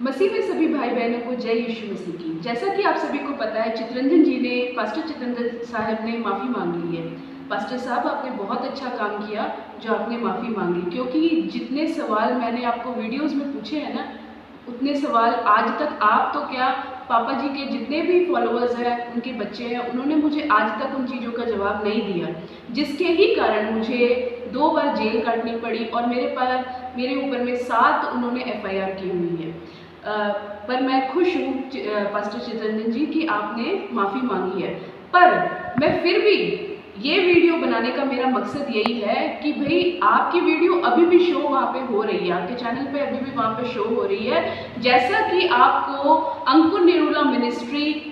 मसीह में सभी भाई बहनों को जय यीशु मसीह की। जैसा कि आप सभी को पता है, चितरंजन जी ने, पास्टर चितरंजन साहब ने माफ़ी मांग ली है। पास्टर साहब, आपने बहुत अच्छा काम किया जो आपने माफ़ी मांगी, क्योंकि जितने सवाल मैंने आपको वीडियोस में पूछे हैं ना, उतने सवाल आज तक आप तो क्या, पापा जी के जितने भी फॉलोअर्स हैं, उनके बच्चे हैं, उन्होंने मुझे आज तक उन चीज़ों का जवाब नहीं दिया, जिसके ही कारण मुझे 2 बार जेल काटनी पड़ी और मेरे ऊपर में 7 उन्होंने एफआईआर की हुई है। पर मैं खुश हूँ पास्टर चितरंजन जी कि आपने माफ़ी मांगी है। पर मैं फिर भी ये वीडियो बनाने का मेरा मकसद यही है कि भाई आपकी वीडियो अभी भी शो वहाँ पे हो रही है, आपके चैनल पे अभी भी वहाँ पे शो हो रही है। जैसा कि आपको अंकुर निरूला मिनिस्ट्री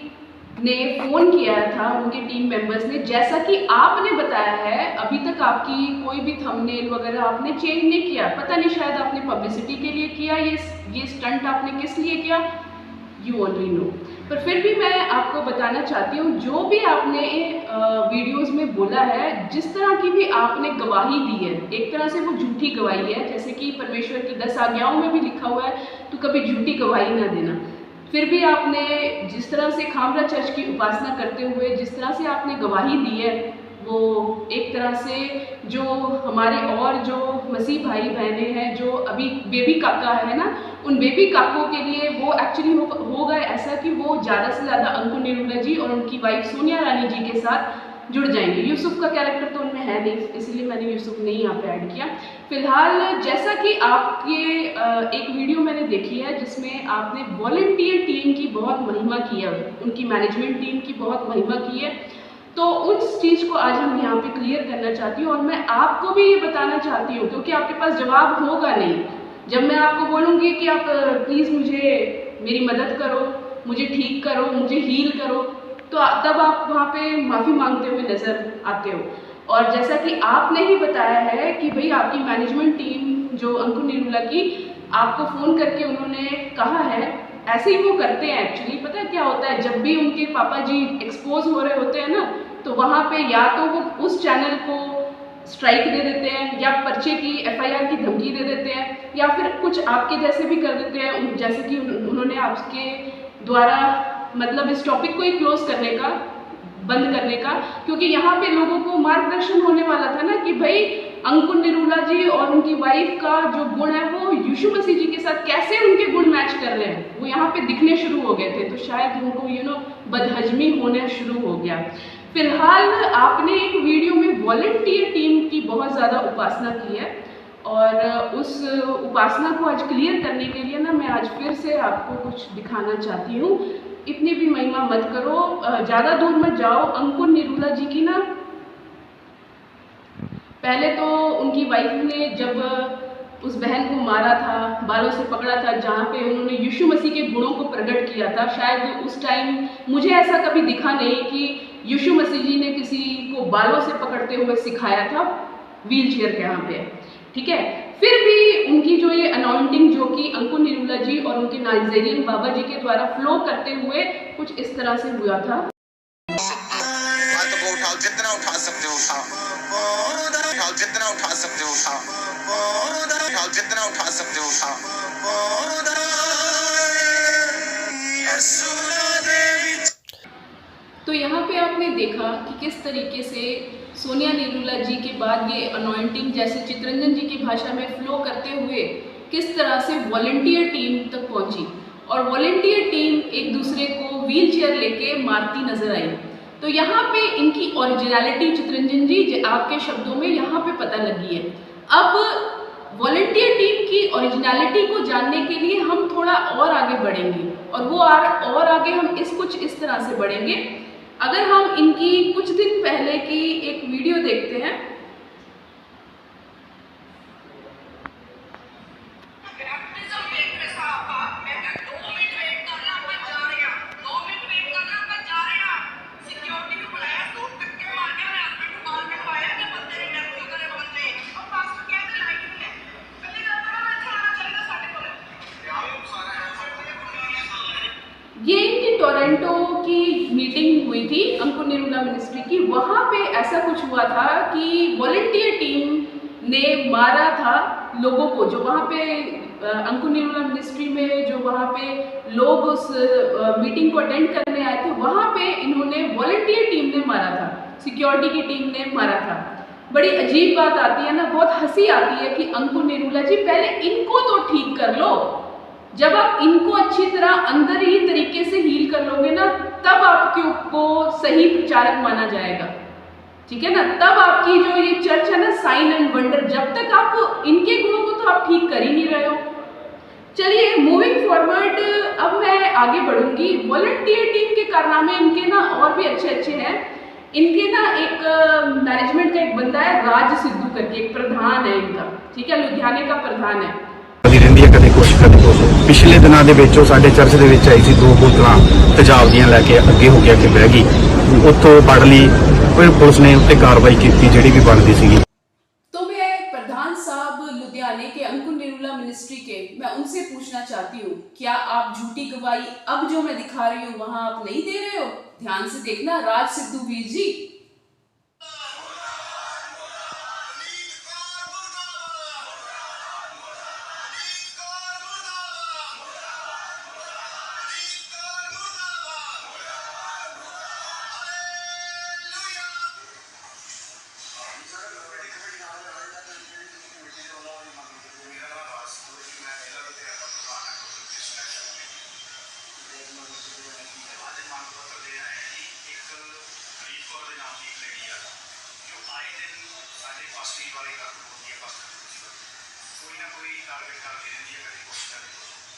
ने फ़ोन किया था, उनके टीम मेंबर्स ने, जैसा कि आपने बताया है, अभी तक आपकी कोई भी थंबनेल वगैरह आपने चेंज नहीं किया। पता नहीं, शायद आपने पब्लिसिटी के लिए किया, ये स्टंट आपने किस लिए किया, यू ओनली नो। पर फिर भी मैं आपको बताना चाहती हूँ, जो भी आपने वीडियोस में बोला है, जिस तरह की भी आपने गवाही दी है, एक तरह से वो झूठी गवाही है। जैसे कि परमेश्वर की 10 आज्ञाओं में भी लिखा हुआ है, तो कभी झूठी गवाही ना देना। फिर भी आपने जिस तरह से खामरा चर्च की उपासना करते हुए जिस तरह से आपने गवाही दी है, वो एक तरह से जो हमारे और जो मसीह भाई बहनें हैं, जो अभी बेबी काका है ना, उन बेबी काकों के लिए वो एक्चुअली हो गए ऐसा कि वो ज़्यादा से ज़्यादा अंकुर निरूला जी और उनकी वाइफ सोनिया रानी जी के साथ जुड़ जाएंगे। यूसुफ का कैरेक्टर तो उनमें है नहीं, इसलिए मैंने यूसुफ नहीं यहाँ पे ऐड किया। फिलहाल जैसा कि आपके एक वीडियो मैंने देखी है जिसमें आपने वॉलंटियर टीम की बहुत महिमा की है, उनकी मैनेजमेंट टीम की बहुत महिमा की है, तो उस चीज़ को आज हम यहाँ पे क्लियर करना चाहती हूँ। और मैं आपको भी ये बताना चाहती हूँ, क्योंकि आपके पास जवाब होगा नहीं। जब मैं आपको बोलूँगी कि आप प्लीज़ मुझे मेरी मदद करो, मुझे ठीक करो, मुझे हील करो, तो तब आप वहाँ पे माफ़ी मांगते हुए नज़र आते हो। और जैसा कि आपने ही बताया है कि भाई आपकी मैनेजमेंट टीम जो अंकुर निरूला की, आपको फ़ोन करके उन्होंने कहा है, ऐसे ही वो करते हैं एक्चुअली। पता है क्या होता है, जब भी उनके पापा जी एक्सपोज हो रहे होते हैं ना, तो वहाँ पे या तो वो उस चैनल को स्ट्राइक दे देते हैं, या पर्चे की एफआईआर की धमकी दे देते हैं, या फिर कुछ आपके जैसे भी कर देते हैं, जैसे कि उन्होंने आपके द्वारा मतलब इस टॉपिक को ही क्लोज करने का, बंद करने का, क्योंकि यहाँ पे लोगों को मार्गदर्शन होने वाला था ना कि भाई अंकुर निरूला जी और उनकी वाइफ का जो गुण है वो यीशु मसीह जी के साथ कैसे उनके गुण मैच कर रहे हैं, वो यहाँ पे दिखने शुरू हो गए थे। तो शायद उनको बदहजमी होने शुरू हो गया। फिलहाल आपने एक वीडियो में वॉलंटियर टीम की बहुत ज़्यादा उपासना की है, और उस उपासना को आज क्लियर करने के लिए ना मैं आज फिर से आपको कुछ दिखाना चाहती हूँ। इतनी भी महिमा मत करो, ज़्यादा दूर मत जाओ। अंकुर निरूला जी की ना, पहले तो उनकी वाइफ ने जब उस बहन को मारा था, बालों से पकड़ा था, जहाँ पे उन्होंने यीशु मसीह के गुणों को प्रकट किया था, शायद उस टाइम मुझे ऐसा कभी दिखा नहीं कि यीशु मसीह जी ने किसी को बालों से पकड़ते हुए सिखाया था व्हील चेयर के यहाँ पे, ठीक है। फिर भी उनकी जो ये अनॉइंटिंग जो कि अंकुर निरूला जी और उनके नाइजेरियन बाबा जी के द्वारा फ्लो करते हुए कुछ इस तरह से हुआ था। जितना उठा सकते हो उठाओ, जितना उठा सकते हो उठाओ, जितना उठा सकते हो उठाओ। तो यहाँ पे आपने देखा कि किस तरीके से सोनिया निरूला जी के बाद ये अनॉइंटिंग जैसे चितरंजन जी की भाषा में फ्लो करते हुए किस तरह से वॉलंटियर टीम तक पहुंची, और वॉलंटियर टीम एक दूसरे को व्हील चेयर लेके मारती नजर आई। तो यहाँ पे इनकी ओरिजिनलिटी चितरंजन जी आपके शब्दों में यहाँ पे पता लगी है। अब वॉलंटियर टीम की ओरिजिनलिटी को जानने के लिए हम थोड़ा और आगे बढ़ेंगे, और वो और आगे हम कुछ इस तरह से बढ़ेंगे। अगर हम इनकी कुछ दिन पहले की एक वीडियो देखते हैं, ये इनकी टोरंटो की मीटिंग हुई थी अंकुर निरूला मिनिस्ट्री की। वहाँ पे ऐसा कुछ हुआ था कि वॉलंटियर टीम ने मारा था लोगों को, जो वहाँ पे अंकुर निरूला मिनिस्ट्री में जो वहाँ पे लोग उस मीटिंग को अटेंड करने आए थे, वहाँ पे इन्होंने वॉलंटियर टीम ने मारा था, सिक्योरिटी की टीम ने मारा था। बड़ी अजीब बात आती है ना, बहुत हंसी आती है कि अंकुर निरूला जी पहले इनको तो ठीक कर लो। जब आप इनको अच्छी तरह अंदर ही तरीके से हील कर लोगे ना, तब आपके को सही प्रचारक माना जाएगा, ठीक है ना। तब आपकी जो ये चर्च है ना, साइन एंड वंडर, जब तक आप इनके गुणों को तो आप ठीक कर ही नहीं रहे हो। चलिए मूविंग फॉरवर्ड, अब मैं आगे बढ़ूंगी। वॉलंटियर टीम के कारनामे इनके ना और भी अच्छे अच्छे हैं। इनके ना एक मैनेजमेंट का एक बंदा है राज सिद्धू करके, एक प्रधान है इनका, ठीक है, लुधियाने का प्रधान है। ਰਹਿੰਦੀ ਹੈ ਕਦੇ ਕੁਛ ਕਦੇ ਕੁਛ। ਪਿਛਲੇ ਦਿਨਾਂ ਦੇ ਵਿੱਚ ਉਹ ਸਾਡੇ ਚਰਚ ਦੇ ਵਿੱਚ ਆਈ ਸੀ, 2 ਬੋਤਲਾਂ ਤੇਜ਼ਾਬ ਦੀਆਂ ਲੈ ਕੇ ਅੱਗੇ ਹੋ ਕੇ ਬਹਿ ਗਈ, ਉੱਥੋਂ ਫੜ ਲਈ, ਫਿਰ ਪੁਲਿਸ ਨੇ ਉੱਤੇ ਕਾਰਵਾਈ ਕੀਤੀ ਜਿਹੜੀ ਵੀ ਬਣਦੀ ਸੀਗੀ। तो मैं प्रधान साहब लुधियाने के अंकुर निरूला मिनिस्ट्री के, मैं उनसे पूछना चाहती हूँ, क्या आप झूठी गवाही अब जो मैं दिखा रही हूँ वहां आप नहीं दे रहे हो? ध्यान से देखना राज सिद्धू वीर जी।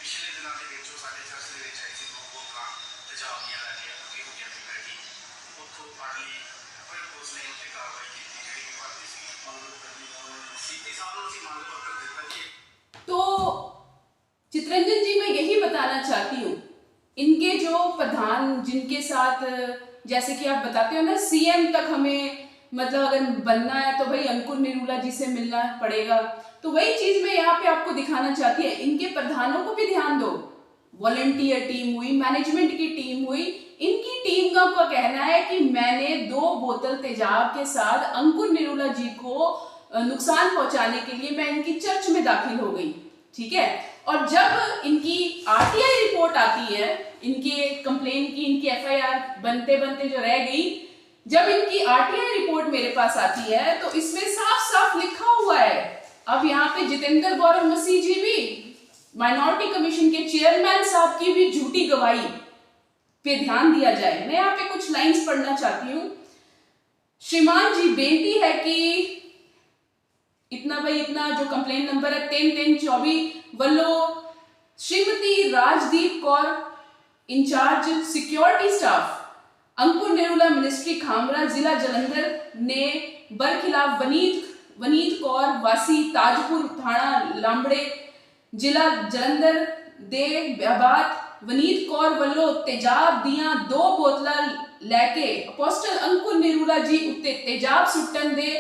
ਪਿਛਲੇ ਦਿਨਾਂ ਦੇ ਵਿੱਚ ਉਹ ਸਾਡੇ ਚਰਚ ਦੇ ਵਿੱਚ ਆਈ ਸੀ, 2 ਬੋਤਲਾਂ ਤੇਜ਼ਾਬ ਦੀਆਂ ਲੈ ਕੇ ਅੱਗੇ ਹੋ ਕੇ ਬਹਿ ਗਈ, ਉੱਥੋਂ ਫੜ ਲਈ, ਫਿਰ ਪੁਲਿਸ ਨੇ ਉੱਤੇ ਕਾਰਵਾਈ ਕੀਤੀ ਜਿਹੜੀ ਵੀ ਬਣਦੀ ਸੀ। ਸੀਪੀ ਸਾਹਿਬ ਨੂੰ ਅਸੀਂ ਮੰਗ ਪੱਤਰ ਦਿੱਤਾ ਜੀ। तो चित्रंजन जी, मैं यही बताना चाहती हूँ, इनके जो प्रधान जिनके साथ, जैसे कि आप बताते हो ना, सीएम तक हमें मतलब अगर बनना है तो भाई अंकुर निरूला जी से मिलना पड़ेगा, तो वही चीज मैं यहाँ पे आपको दिखाना चाहती है। इनके प्रधानों को भी ध्यान दो, वॉलंटियर टीम हुई, मैनेजमेंट की टीम हुई, इनकी टीम का कहना है कि मैंने 2 बोतल तेजाब के साथ अंकुर निरूला जी को नुकसान पहुंचाने के लिए मैं इनकी चर्च में दाखिल हो गई, ठीक है। और जब इनकी आरटीआई रिपोर्ट आती है, इनकी कंप्लेन की, इनकी एफआईआर बनते बनते जो रह गई, जब इनकी आरटीआई रिपोर्ट मेरे पास आती है तो इसमें साफ साफ लिखा हुआ है। अब यहाँ पे जितेंद्र गौरव मसीह जी भी, माइनॉरिटी कमीशन के चेयरमैन साहब की भी झूठी गवाही पे ध्यान दिया जाए। मैं यहाँ पे कुछ लाइंस पढ़ना चाहती हूँ। श्रीमान जी, बेनती है कि इतना भाई इतना जो कंप्लेन नंबर है 3324 वालों Shrimati Rajdeep Kaur incharge security staff Ankur Nirula ministry Khamra जिला जलंधर ने बरखिलाफ वनीत कौर वासी ताजपुर थाना लांबड़े जिला जलंधर दे बात वनीत कौर वालों तेजाब दियां 2 बोतलां लैके अपोस्टल अंकुर निरूला जी उत्ते तेजाब सुट्टन दे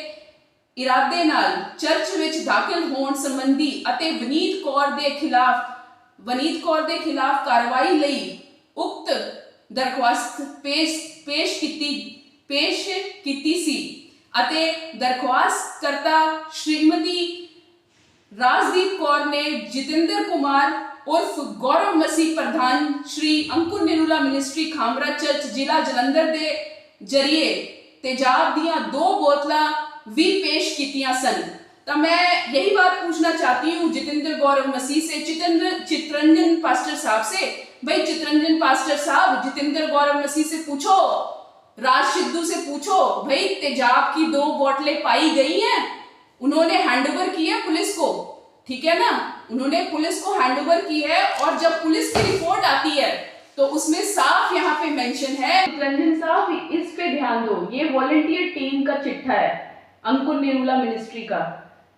इरादे नाल चर्च विच दाखिल होण संबंधी अते वनीत कौर दे खिलाफ कार्रवाई लई उक्त दरख्वास्त पेश कीती सी अते दरख्वास्तकर्ता श्रीमती राजदीप कौर ने जितेंद्र कुमार उर्फ गौरव मसीह प्रधान श्री अंकुर निरूला मिनिस्ट्री खामरा चर्च जिला जलंधर दे जरिए तेजाब दियां 2 बोतलां भी पेश कीतियां सन। तो मैं यही बात पूछना चाहती हूँ जितेंद्र गौरव मसीह से, चित्रंजन पास्टर साहब से, भाई चित्रंजन पास्टर साहब, जितेंद्र गौरव मसीह से पूछो, राज सिद्धू से पूछो, भाई तेजाब की 2 बोतलें पाई गई हैं, उन्होंने हैंडओवर की है पुलिस को, ठीक है ना, उन्होंने पुलिस को हैंडओवर की है। और जब पुलिस की रिपोर्ट आती है तो उसमें साफ यहाँ पे मेंशन है। चित्रंजन साहब, इस पे ध्यान दो, ये वॉलंटियर टीम का चिट्ठा है अंकुर निरूला मिनिस्ट्री का।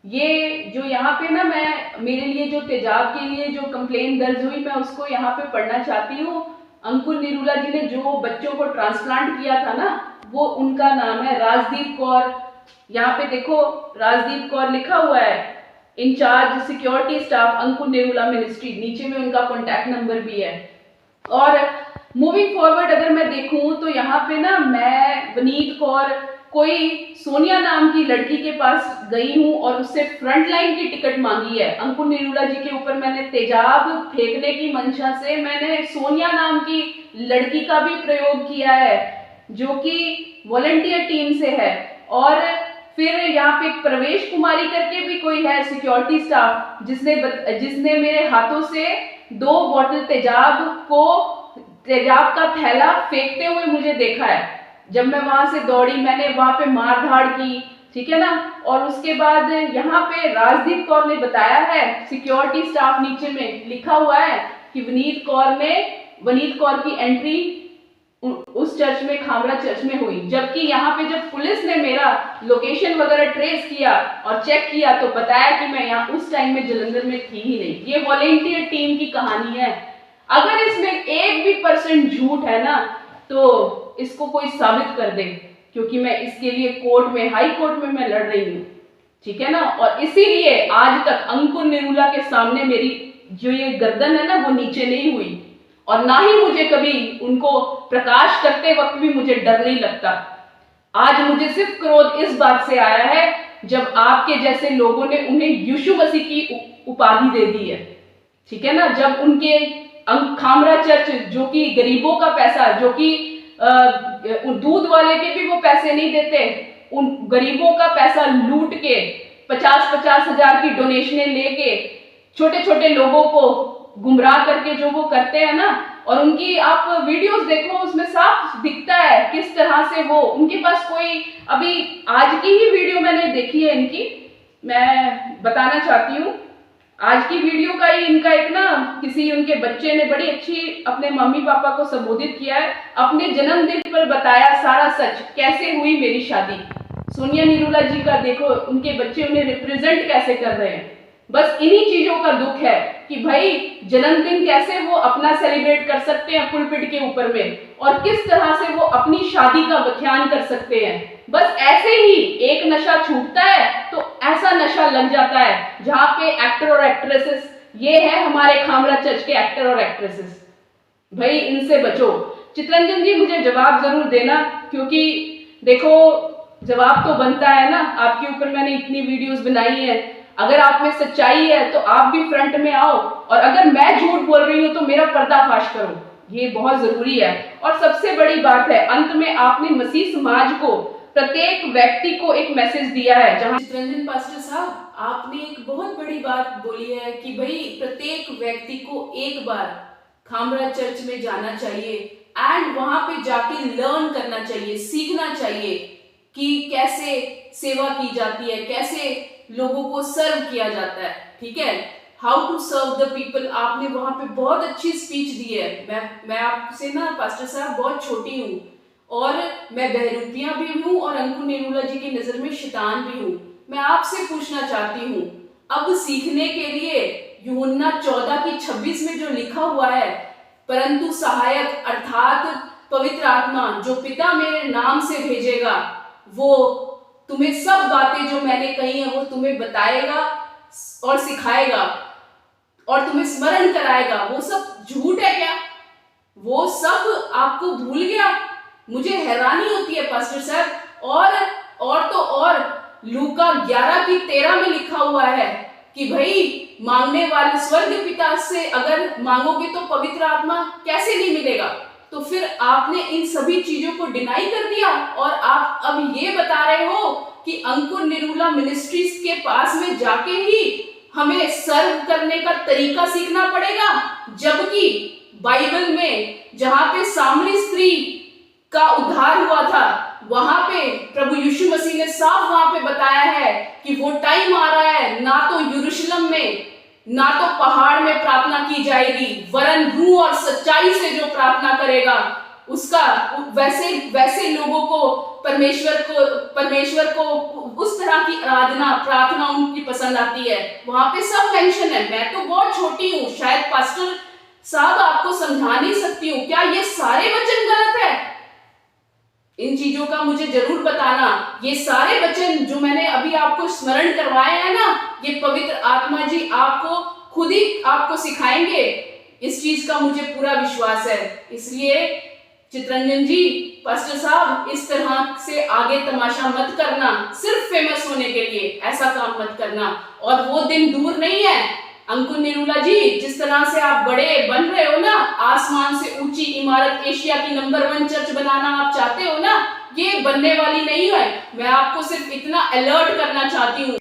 ये जो यहाँ पे ना, मैं मेरे लिए जो तेजाब के लिए जो कंप्लेन दर्ज हुई, मैं उसको यहाँ पे पढ़ना चाहती हूँ। अंकुर निरूला जी ने जो बच्चों को ट्रांसप्लांट किया था ना, वो उनका नाम है राजदीप कौर। यहाँ पे देखो राजदीप कौर लिखा हुआ है, in charge security staff Ankur Nirula ministry, नीचे में उनका कॉन्टैक्ट नंबर भी है। और मूविंग फॉरवर्ड अगर मैं देखूं तो यहाँ पे ना, मैं वनीत कौर कोई सोनिया नाम की लड़की के पास गई हूँ और उससे फ्रंट लाइन की टिकट मांगी है। अंकुर निरूला जी के ऊपर मैंने तेजाब फेंकने की मंशा से मैंने सोनिया नाम की लड़की का भी प्रयोग किया है, जो कि वॉलंटियर टीम से है। और फिर यहाँ पे प्रवेश कुमारी करके भी कोई है सिक्योरिटी स्टाफ, जिसने मेरे हाथों से 2 बॉटल तेजाब का थैला फेंकते हुए मुझे देखा है। जब मैं वहां से दौड़ी, मैंने वहां पे मार धाड़ की, ठीक है ना। और उसके बाद यहाँ पे राजदीप कौर ने बताया है, सिक्योरिटी स्टाफ नीचे में लिखा हुआ है कि वनीत कौर की एंट्री उस चर्च में, खामरा चर्च में हुई। जबकि यहाँ पे जब पुलिस ने मेरा लोकेशन वगैरह ट्रेस किया और चेक किया तो बताया कि मैं यहाँ उस टाइम में जलंधर में थी ही नहीं। ये वॉलेंटियर टीम की कहानी है। अगर इसमें 1 भी % झूठ है ना, तो इसको कोई साबित कर दे, क्योंकि मैं इसके लिए कोर्ट में, हाई कोर्ट में मैं लड़ रही हूँ, ठीक है ना। और इसीलिए आज तक अंकुर निरूला के सामने मेरी जो ये गर्दन है ना, वो नीचे नहीं हुई, और ना ही मुझे कभी उनको प्रकाश करते वक्त भी मुझे डर नहीं लगता। आज मुझे सिर्फ क्रोध इस बात से आया है जब आपके जैसे लोगों ने उन्हें यीशु मसीह की उपाधि दे दी है, ठीक है ना। जब उनके खामरा चर्च, जो कि गरीबों का पैसा, जो कि दूध वाले के भी वो पैसे नहीं देते, उन गरीबों का पैसा लूट के 50-50 हजार की डोनेशनें लेके छोटे छोटे लोगों को गुमराह करके जो वो करते हैं ना, और उनकी आप वीडियोस देखो, उसमें साफ दिखता है किस तरह से वो, उनके पास कोई, अभी आज की ही वीडियो मैंने देखी है इनकी, मैं बताना चाहती हूँ। आज की वीडियो का ही इनका एक ना, किसी उनके बच्चे ने बड़ी अच्छी अपने मम्मी पापा को संबोधित किया है, अपने जन्मदिन पर बताया सारा सच, कैसे हुई मेरी शादी। सोनिया निरूला जी का देखो, उनके बच्चे उन्हें रिप्रेजेंट कैसे कर रहे हैं। बस इन्हीं चीजों का दुख है कि भाई जन्मदिन कैसे वो अपना सेलिब्रेट कर सकते हैं पुलपिट के ऊपर में, और किस तरह से वो अपनी शादी का बख्यान कर सकते हैं। बस ऐसे ही एक नशा छूटता है तो ऐसा नशा लग जाता है, जहां पे एक्टर और एक्ट्रेसेस, ये है हमारे खामरा चर्च के एक्टर और एक्ट्रेसेस, भाई इनसे बचो। चितरंजन जी मुझे जवाब जरूर देना, क्योंकि देखो जवाब तो बनता है ना, आपके ऊपर मैंने इतनी वीडियोस बनाई है। अगर आप में सच्चाई है तो आप भी फ्रंट में आओ, और अगर मैं झूठ बोल रही हूं तो मेरा पर्दाफाश करो, ये बहुत जरूरी है। और सबसे बड़ी बात है, अंत में आपने मसीह समाज को, प्रत्येक व्यक्ति को एक मैसेज दिया है, जहां चितरंजन पास्टर साहब आपने एक बहुत बड़ी बात बोली है कि भाई प्रत्येक व्यक्ति को एक बार खामरा चर्च में जाना चाहिए एंड वहां पे जाके लर्न करना चाहिए, सीखना चाहिए कि कैसे सेवा की जाती है, कैसे लोगों को सर्व किया जाता है, ठीक है, how to serve the people. आपने वहां पे बहुत अच्छी स्पीच दी है। मैं आपसे ना पास्टर साहब बहुत छोटी हूँ, और मैं बहरूपिया भी हूँ, और अंकुर निरूला जी की नजर में शैतान भी हूँ। मैं आपसे पूछना चाहती हूँ, अब सीखने के लिए यूहन्ना 14:26 में जो लिखा हुआ है, परंतु सहायक अर्थात पवित्र आत्मा जो पिता मेरे नाम से भेजेगा, वो तुम्हें सब बातें जो मैंने कही है वो तुम्हें बताएगा और सिखाएगा और तुम्हें स्मरण कराएगा। वो सब झूठ है क्या? वो सब आपको भूल गया? मुझे हैरानी होती है पास्टर साहब। और तो और लूका 11:13 में लिखा हुआ है कि भाई मांगने वाले स्वर्ग पिता से अगर मांगोगे तो पवित्र आत्मा कैसे नहीं मिलेगा। तो फिर आपने इन सभी चीजों को डिनाई कर दिया और आप अब ये बता रहे हो कि अंकुर निरूला मिनिस्ट्रीज के पास में जाके ही हमें सर्व करने का तरीका सीखना पड़ेगा, जबकि बाइबल में जहां पे सामरी स्त्री का उद्धार हुआ था वहां पे प्रभु यीशु मसीह ने साफ वहां पे बताया है कि वो टाइम आ रहा है ना तो यरूशलेम में ना तो पहाड़ में प्रार्थना की जाएगी, वरन रूह और सच्चाई से जो प्रार्थना करेगा उसका वैसे लोगों को परमेश्वर को उस तरह की आराधना प्रार्थना उनकी पसंद आती है। वहां पे सब मेंशन है। मैं तो बहुत छोटी हूँ, शायद पास्टर साहब आपको समझा नहीं सकती हूँ। क्या ये सारे वचन गलत है? इन चीजों का मुझे जरूर बताना। ये सारे वचन जो मैंने अभी आपको स्मरण करवाए हैं ना, ये पवित्र आत्मा जी आपको खुद ही आपको सिखाएंगे। इस चीज का मुझे पूरा विश्वास है। इसलिए चितरंजन जी, पास्टर साहब, इस तरह से आगे तमाशा मत करना, सिर्फ फेमस होने के लिए ऐसा काम मत करना। और वो दिन दूर नहीं है। अंकुर निरूला जी, जिस तरह से आप बड़े बन रहे हो ना, आसमान से ऊंची इमारत, एशिया की नंबर 1 चर्च बनाना आप चाहते हो ना, ये बनने वाली नहीं है। मैं आपको सिर्फ इतना अलर्ट करना चाहती हूँ।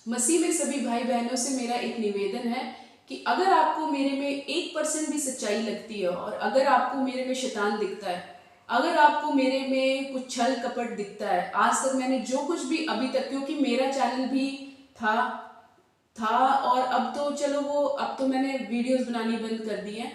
मसीह में सभी भाई बहनों से मेरा एक निवेदन है कि अगर आपको मेरे में 1% भी सच्चाई लगती है, और अगर आपको मेरे में शैतान दिखता है, अगर आपको मेरे में कुछ छल कपट दिखता है, आज तक मैंने जो कुछ भी अभी तक, क्योंकि मेरा चैनल भी था और अब तो चलो अब तो मैंने वीडियोस बनानी बंद कर दी है,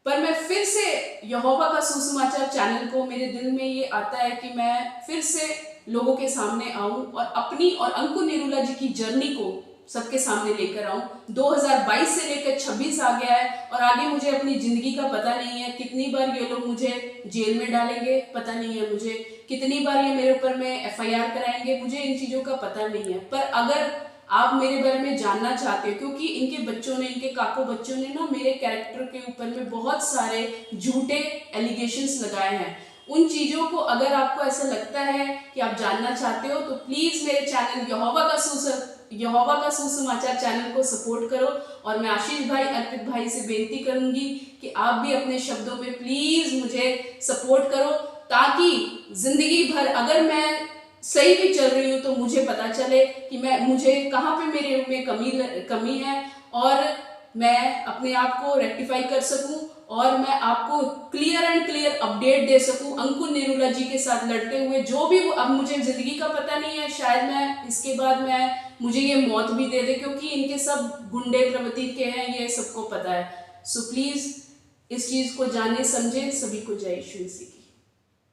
पर मैं फिर से यहोवा का सुसमाचार चैनल को, मेरे दिल में ये आता है कि मैं फिर से लोगों के सामने आऊं और अपनी और अंकुर निरूला जी की जर्नी को सबके सामने लेकर आऊं। 2022 से लेकर 26 आ गया है और आगे मुझे अपनी जिंदगी का पता नहीं है। कितनी बार ये लोग मुझे जेल में डालेंगे पता नहीं है मुझे, कितनी बार ये मेरे ऊपर में FIR कराएंगे, मुझे इन चीज़ों का पता नहीं है। पर अगर आप मेरे बारे में जानना चाहते हो, क्योंकि इनके बच्चों ने, इनके काको बच्चों ने ना मेरे कैरेक्टर के ऊपर में बहुत सारे झूठे एलिगेशंस लगाए हैं, उन चीज़ों को अगर आपको ऐसा लगता है कि आप जानना चाहते हो तो प्लीज़ मेरे चैनल यहोवा का सुसमाचार चैनल को सपोर्ट करो। और मैं आशीष भाई, अर्पित भाई से बेनती करूंगी कि आप भी अपने शब्दों में प्लीज़ मुझे सपोर्ट करो, ताकि जिंदगी भर अगर मैं सही भी चल रही हूँ तो मुझे पता चले कि मुझे कहाँ पे मेरे में कमी है, और मैं अपने आप को रेक्टिफाई कर सकूं और मैं आपको क्लियर अपडेट दे सकूं अंकुर निरूला जी के साथ लड़ते हुए। जो भी अब मुझे जिंदगी का पता नहीं है, शायद मैं इसके बाद मुझे ये मौत भी दे दे, क्योंकि इनके सब गुंडे प्रवृत्ति के हैं, ये सबको पता है। सो प्लीज इस चीज को जाने समझे। सभी को जय यीशु मसीह।